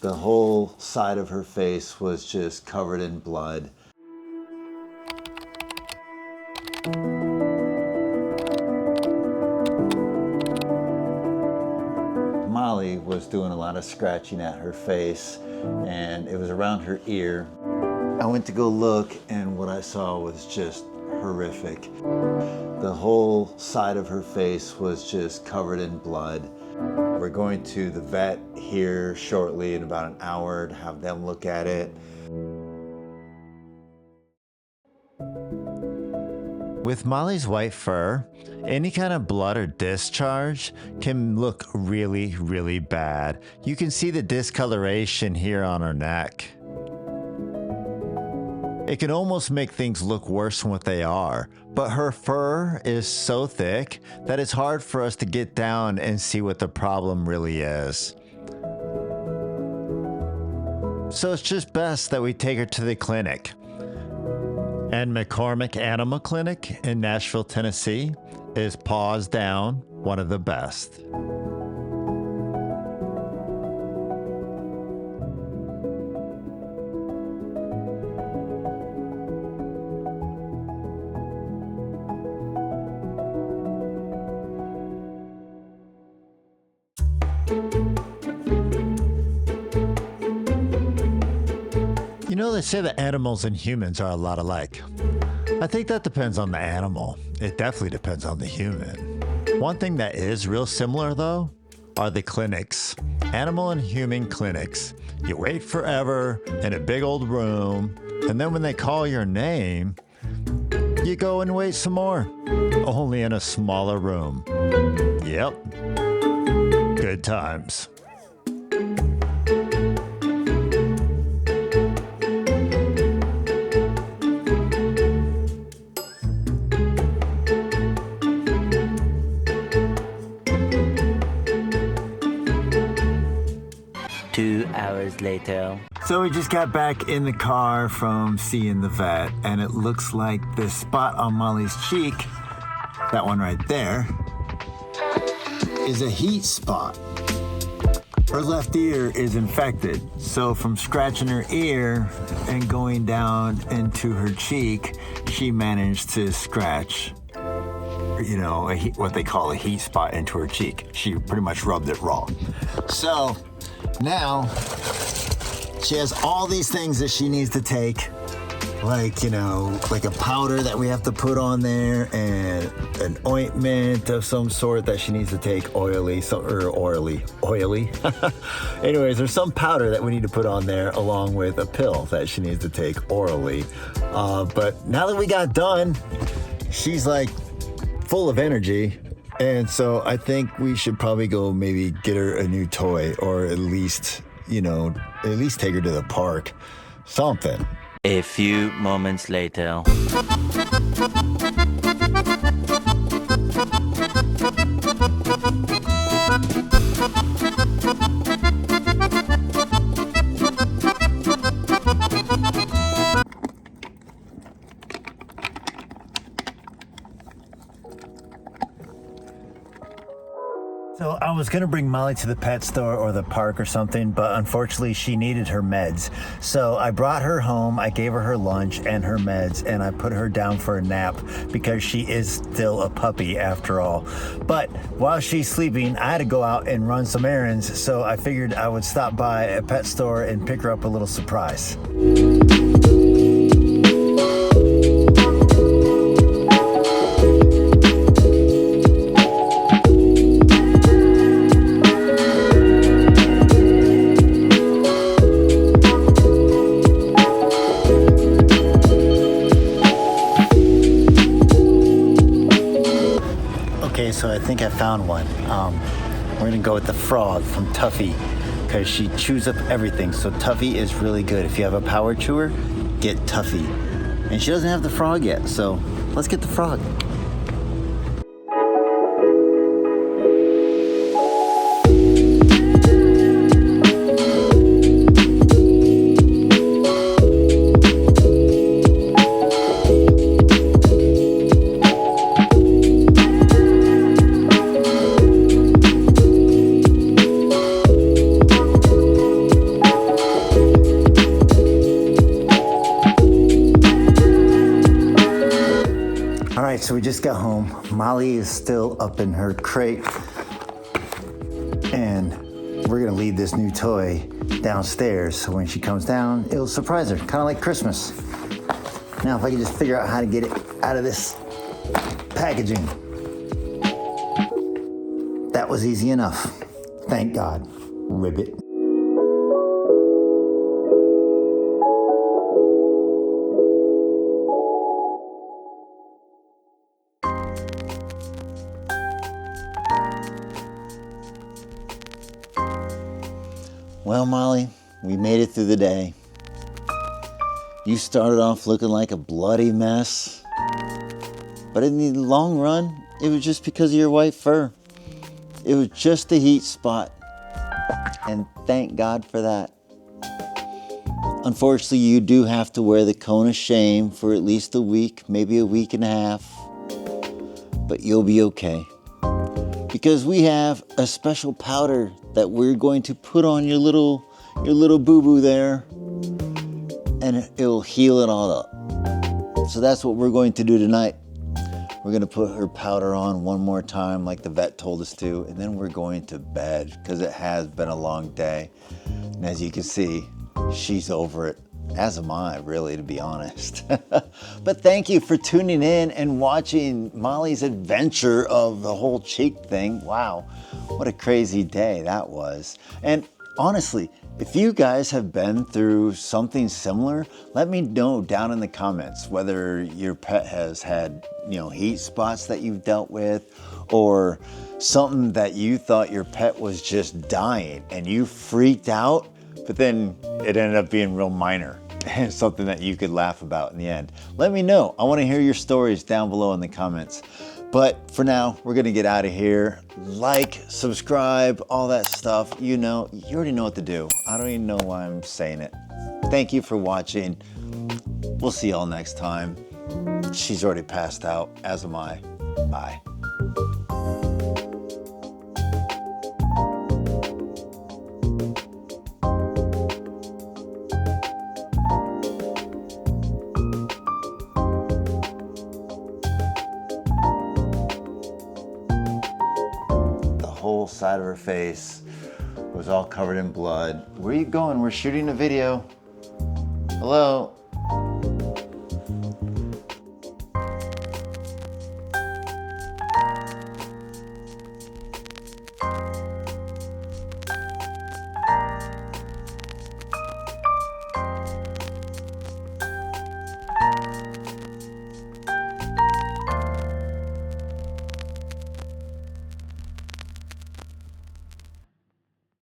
The whole side of her face was just covered in blood. Molly was doing a lot of scratching at her face, and it was around her ear. I went to go look, and what I saw was just horrific. The whole side of her face was just covered in blood. We're going to the vet here shortly in about an hour to have them look at it. With Molly's white fur, any kind of blood or discharge can look really, really bad. You can see the discoloration here on her neck. It can almost make things look worse than what they are, but her fur is so thick that it's hard for us to get down and see what the problem really is. So it's just best that we take her to the clinic. And McCormick Animal Clinic in Nashville, Tennessee is paws down one of the best. You know, they say that animals and humans are a lot alike. I think that depends on the animal. It definitely depends on the human. One thing that is real similar, though, are the clinics. Animal and human clinics. You wait forever in a big old room, and then when they call your name, you go and wait some more, only in a smaller room. Yep. Good times. 2 hours later. So we just got back in the car from seeing the vet, and it looks like the spot on Molly's cheek, that one right there, is a heat spot. Her left ear is infected, so from scratching her ear and going down into her cheek, she managed to scratch, you know, what they call a heat spot into her cheek. She pretty much rubbed it raw. So now she has all these things that she needs to take, like, you know, like a powder that we have to put on there and an ointment of some sort that she needs to take oily. Anyways, there's some powder that we need to put on there along with a pill that she needs to take orally. But now that we got done, she's like full of energy. And so I think we should probably go maybe get her a new toy, or at least, you know, at least take her to the park. Something. A few moments later. So I was gonna bring Molly to the pet store or the park or something, but unfortunately she needed her meds. So I brought her home, I gave her lunch and her meds, and I put her down for a nap because she is still a puppy after all. But while she's sleeping, I had to go out and run some errands, so I figured I would stop by a pet store and pick her up a little surprise. So I think I found one. We're gonna go with the frog from Tuffy because she chews up everything. So Tuffy is really good. If you have a power chewer, get Tuffy. And she doesn't have the frog yet, so let's get the frog. right, so we just got home. Molly is still up in her crate, and we're gonna leave this new toy downstairs, so when she comes down, it'll surprise her, kind of like Christmas. Now, if I can just figure out how to get it out of this packaging. That was easy enough. Thank God. Ribbit. Well, Molly, we made it through the day. You started off looking like a bloody mess, but in the long run, it was just because of your white fur. It was just a heat spot, and thank God for that. Unfortunately, you do have to wear the cone of shame for at least a week, maybe a week and a half, but you'll be okay. Because we have a special powder that we're going to put on your little boo-boo there, and it'll heal it all up. So that's what we're going to do tonight. We're gonna put her powder on one more time like the vet told us to, and then we're going to bed because it has been a long day. And as you can see, she's over it. As am I, really, to be honest. But thank you for tuning in and watching Molly's adventure of the whole cheek thing. Wow, what a crazy day that was. And honestly, if you guys have been through something similar, let me know down in the comments whether your pet has had, heat spots that you've dealt with, or something that you thought your pet was just dying and you freaked out, but then it ended up being real minor and something that you could laugh about in the end. Let me know. I want to hear your stories down below in the comments. But for now, we're gonna get out of here. Like, subscribe, all that stuff. You already know what to do. I don't even know why I'm saying it. Thank you for watching. We'll see y'all next time. She's already passed out, as am I. Bye. Whole side of her face was all covered in blood. Where are you going? We're shooting a video. Hello?